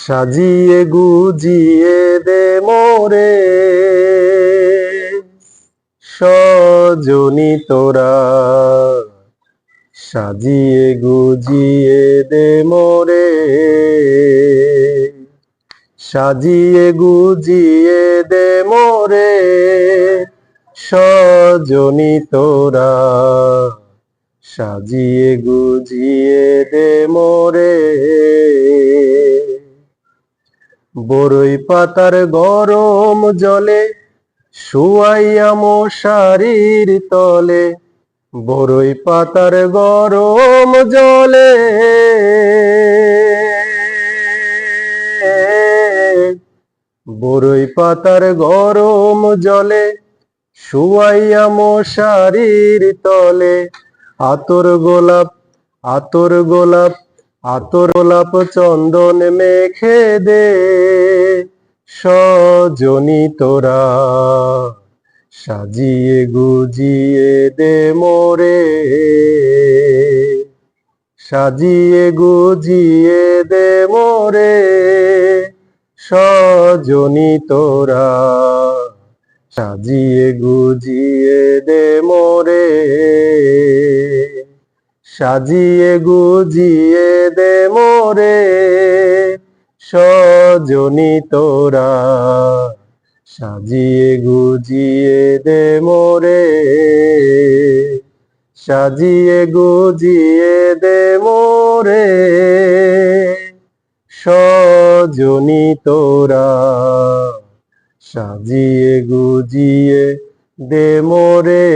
সাজিয়ে গুজিয়ে দে মোরে সজনী তোরা, সাজিয়ে গুজিয়ে দে মোরে, সাজিয়ে গুজিয়ে দে মোরে সজনী তোরা, সাজিয়ে গুজিয়ে দে মোরে। বরই পাতার গরম জলে শুয়াইয়া মশারির তলে, বরই পাতার গরম জলে বরই পাতার গরম জলে শুয়াইয়া মশারির তলে, আতর গোলাপ আতর গোলাপ আতর গোলাপ চন্দন মেখে দে সজনী তোরা, সাজিয়ে গুজিয়ে দে মোরে, সাজিয়ে গুজিয়ে দে মোরে সজনী তোরা, সাজিয়ে গুজিয়ে দে মোরে, সাজিয়ে গুজিয়ে দে মোরে সজনী তোরা, সাজিয়ে গুজিয়ে দে মোরে, সাজিয়ে গুজিয়ে দে মোরে সজনী তোরা, সাজিয়ে গুজিয়ে দে মোরে।